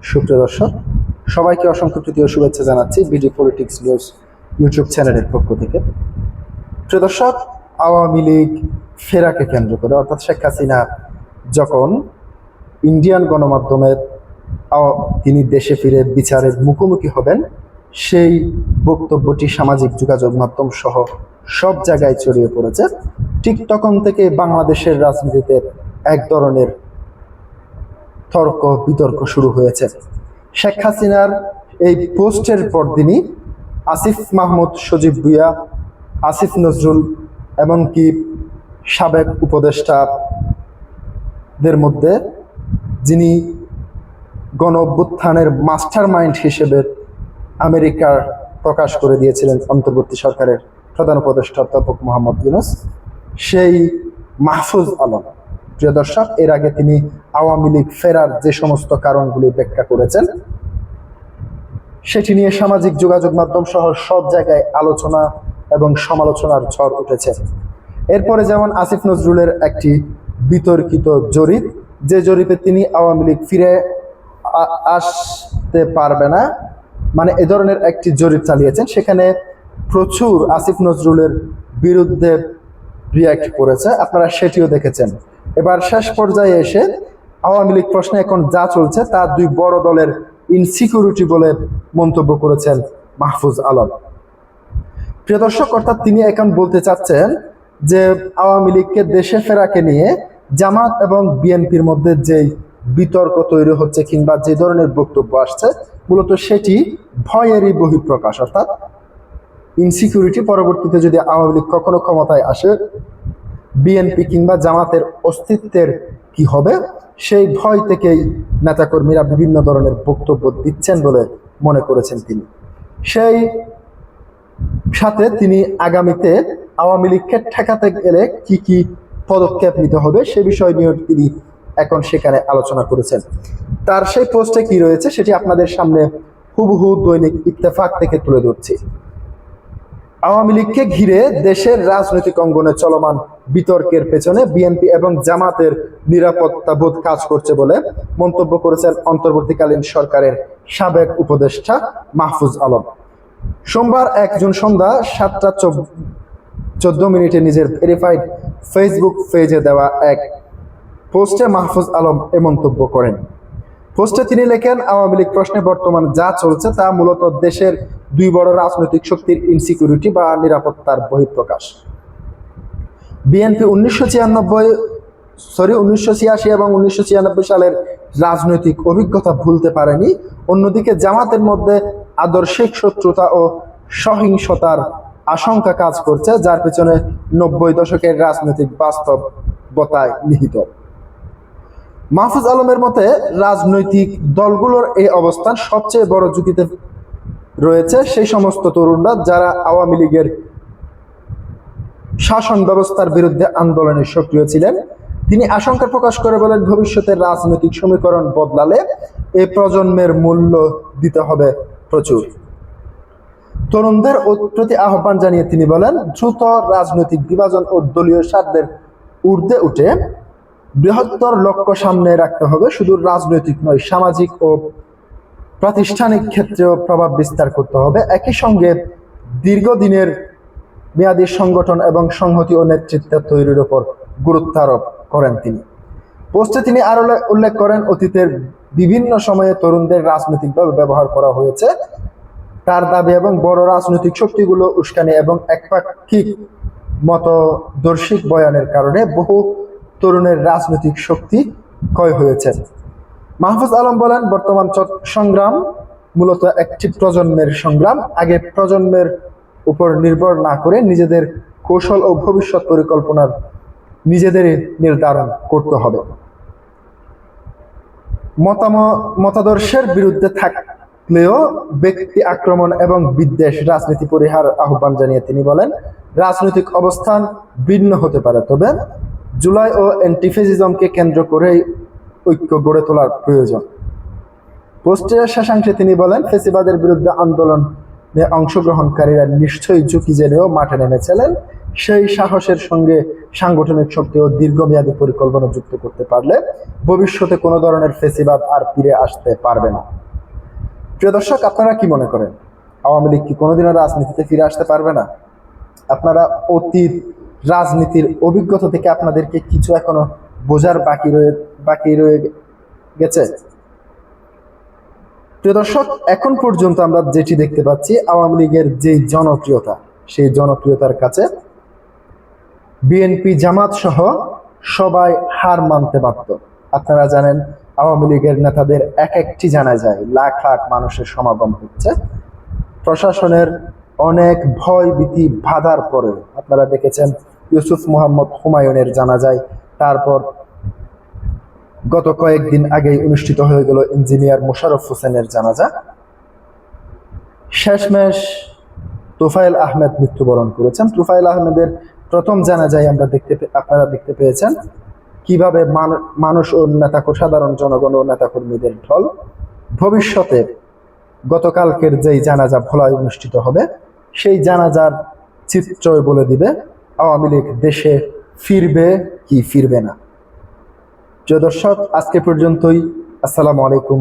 সুপ্রিয় দর্শক, সবাইকে অসংখ্য প্রীতীয় শুভেচ্ছা জানাচ্ছি বিডি পলিটিক্স নিউজ ইউটিউব চ্যানেলের পক্ষ থেকে। প্রিয় দর্শক, আওয়ামী লীগ ফেরাকে কেন্দ্র করে অর্থাৎ শেখ হাসিনা যখন ইন্ডিয়ান গণমাধ্যমের তিনি দেশে ফিরে বিচারের মুখোমুখি হবেন, সেই বক্তব্যটি সামাজিক যোগাযোগ মাধ্যম সহ সব জায়গায় ছড়িয়ে পড়েছে। ঠিক তখন থেকে বাংলাদেশের রাজনীতিতে এক ধরনের তর্ক বিতর্ক শুরু হয়েছে। শেখ হাসিনার এই পোস্টের পরদিনই আসিফ মাহমুদ, সজীব ভুঁইয়া, আসিফ নজরুল এমনকি সাবেক উপদেষ্টাদের মধ্যে যিনি গণ অভ্যুত্থানের মাস্টার মাইন্ড হিসেবে আমেরিকার প্রকাশ করে দিয়েছিলেন অন্তর্বর্তী সরকারের প্রধান উপদেষ্টা অধ্যাপক মোহাম্মদ ইউনূস, সেই মাহফুজ আলম। প্রিয় দর্শক, এর আগে তিনি আওয়ামী লীগ ফেরার যে সমস্ত কারণগুলি ব্যাখ্যা করেছেন সেটি নিয়ে সামাজিক যোগাযোগ মাধ্যম সহ সব জায়গায় আলোচনা এবং সমালোচনার ঝড় উঠেছে। এরপরে যেমন আসিফ নজরুলের একটি বিতর্কিত জরিপ, যে জরিপে তিনি আওয়ামী লীগ ফিরে আসতে পারবে না, মানে এ ধরনের একটি জরিপ চালিয়েছেন। সেখানে প্রচুর আসিফ নজরুলের বিরুদ্ধে রিয়াক্ট করেছে, আপনারা সেটিও দেখেছেন। এবার শেষ পর্যায়ে এসে আওয়ামী লীগ প্রশ্নে এখন যা চলছে তা দুই বড় দলের ইনসিকিউরিটি বলে মন্তব্য করেছেন মাহফুজ আলম। প্রিয় দর্শক, অর্থাৎ তিনি এখন বলতে চাচ্ছেন যে আওয়ামী লীগকে দেশে ফেরাকে নিয়ে জামাত এবং বিএনপির মধ্যে যেই বিতর্ক তৈরি হচ্ছে কিংবা যে ধরনের বক্তব্য আসছে, মূলত সেটি ভয়েরই বহিঃপ্রকাশ। অর্থাৎ ইনসিকিউরিটি, পরবর্তীতে যদি আওয়ামী লীগ কখনো ক্ষমতায় আসে বিএনপি কিংবা জামাতের অস্তিত্বের কি হবে, সেই ভয় থেকেই নেতাকর্মীরা বিভিন্ন ধরনের বক্তব্য দিচ্ছেন বলে মনে করেছেন তিনি। সেই সাথে তিনি আগামীতে আওয়ামী লীগকে ঠেকাতে গেলে কি কি পদক্ষেপ নিতে হবে সে বিষয় নিয়ে তিনি এখন সেখানে আলোচনা করেছেন। তার সেই পোস্টে কি রয়েছে সেটি আপনাদের সামনে হুবহু দৈনিক ইত্তেফাক থেকে তুলে ধরছি। আওয়ামী লীগকে ঘিরে দেশের রাজনৈতিক অঙ্গনে চলমান বিতর্কের পেছনে বিএনপি এবং জামাতের নিরাপত্তা বোধ কাজ করছে বলে মন্তব্য করেছেন অন্তর্বর্তীকালীন সরকারের সাবেক উপদেষ্টা মাহফুজ আলম। সোমবার 1 জুন সন্ধ্যা 7টা 14 নিজের ভেরিফাইড ফেসবুক পেজে দেওয়া এক পোস্টে মাহফুজ আলম এ মন্তব্য করেন। পোস্টে তিনি লেখেন, আওয়ামী লীগ প্রশ্নে বর্তমান যা চলছে তা মূলত দেশের দুই বড় রাজনৈতিক শক্তির ইনসিকিউরিটি বা নিরাপত্তার বহিঃপ্রকাশ। বিএনপি 1986 এবং 1996 সালের রাজনৈতিক অভিজ্ঞতা ভুলতে পারেনি। অন্যদিকে জামাতের মধ্যে আদর্শিক শত্রুতা ও সহিংসতার আশঙ্কা কাজ করছে, যার পেছনে 90 দশকের রাজনৈতিক বাস্তবতায় নিহিত। মাহফুজ আলমের মতে রাজনৈতিক দলগুলোর এই অবস্থান সবচেয়ে বড় ঝুঁকিতে রয়েছে সেই সমস্ত তরুণরা যারা আওয়ামী লীগের শাসন ব্যবস্থার বিরুদ্ধে আন্দোলনে সক্রিয় ছিলেন। তিনি আশঙ্কা প্রকাশ করে বলেন, ভবিষ্যতের রাজনৈতিক সমীকরণ বদলালে এই প্রজন্মের মূল্য দিতে হবে প্রচুর। তরুণদের প্রতি আহ্বান জানিয়ে তিনি বলেন, দ্রুত রাজনৈতিক বিভাজন ও দলীয় স্বার্থের ঊর্ধ্বে উঠে বৃহত্তর লক্ষ্য সামনে রাখতে হবে। শুধু রাজনৈতিক নয়, সামাজিক ও প্রাতিষ্ঠানিক ক্ষেত্রেও প্রভাব বিস্তার করতে হবে। একই সঙ্গে দীর্ঘদিনের মেয়াদী সংগঠন এবং সংহতি ও নেতৃত্ব তৈরির উপর গুরুত্ব আরোপ করেন তিনি। পোস্টে তিনি আরো উল্লেখ করেন, অতীতের বিভিন্ন সময়ে তরুণদের রাজনৈতিকভাবে ব্যবহার করা হয়েছে। তার দাবি এবং বড় রাজনৈতিক শক্তিগুলো উস্কানি এবং একপাক্ষিক মতদর্শিক বয়ানের কারণে বহু তরুণের রাজনৈতিক শক্তি ক্ষয় হয়েছে। মাহফুজ আলম বলেন, বর্তমান সংগ্রাম মূলত একটি প্রজন্মের সংগ্রাম। আগে প্রজন্মের উপর নির্ভর না করে নিজেদের কৌশল ও ভবিষ্যৎ পরিকল্পনার নিজেদেরই নির্ধারণ করতে হবে। মতাদর্শের বিরুদ্ধে থাকলেও ব্যক্তি আক্রমণ এবং বিদ্বেষ রাজনীতি পরিহার আহ্বান জানিয়ে তিনি বলেন, রাজনৈতিক অবস্থান ভিন্ন হতে পারে, তবে জুলাই ও অ্যান্টিফেসিজমকে কেন্দ্র করেই ঐক্য গড়ে তোলার প্রয়োজন। পোস্টের শেষাংশে তিনি বলেন, ফ্যাসিবাদের বিরুদ্ধে আন্দোলনে অংশগ্রহণকারীরা নিশ্চয়ই ঝুঁকি জেনেও মাঠে নেমেছিলেন, সেই সাহসের সঙ্গে সাংগঠনিক শক্তি ও দীর্ঘমেয়াদী পরিকল্পনা যুক্ত করতে পারলে ভবিষ্যতে কোনো ধরনের ফেসিবাদ আর ফিরে আসতে পারবে না। প্রিয় দর্শক, আপনারা কি মনে করেন, আওয়ামী লীগ কি কোনোদিনও রাজনীতিতে ফিরে আসতে পারবে না? আপনারা অতীত রাজনীতির অভিজ্ঞতা থেকে আপনাদেরকে কিছু এখনো বোঝার বাকি রয়ে গেছে? প্রিয় দর্শক, এখন পর্যন্ত আমরা যেটি দেখতে পাচ্ছি, আওয়ামী লীগের যে জনপ্রিয়তা, সেই জনপ্রিয়তার কাছে বিএনপি জামাত সহ সবাই হার মানতে বাধ্য। আপনারা জানেন, আওয়ামী লীগের নেতাদের এক একটি জানাজায় লাখ লাখ মানুষের সমাগম হচ্ছে। প্রশাসনের অনেক ভয় ভীতি বাধার পরে আপনারা দেখেছেন ইউসুফ মোহাম্মদ হুমায়ুনের জানাজায়, তারপর গত কয়েকদিন আগেই অনুষ্ঠিত হয়ে গেল ইঞ্জিনিয়ার মোশাররফ হোসেনের জানাজা। শেষমেশ তোফায়েল আহমেদ মৃত্যুবরণ করেছেন। তোফায়েল আহমেদের প্রথম জানাজায় আপনারা দেখতে পেয়েছেন কিভাবে মানুষ ও সাধারণ জনগণ ও নেতাকর্মীদের ঢল। ভবিষ্যতে গতকালকের যেই জানাজা ভোলায় অনুষ্ঠিত হবে, সেই জানাজার চিত্রই বলে দিবে আওয়ামী লীগ দেশে ফিরবে কি ফিরবে না। প্রিয় দর্শক, আজকে পর্যন্তই। আসসালামু আলাইকুম।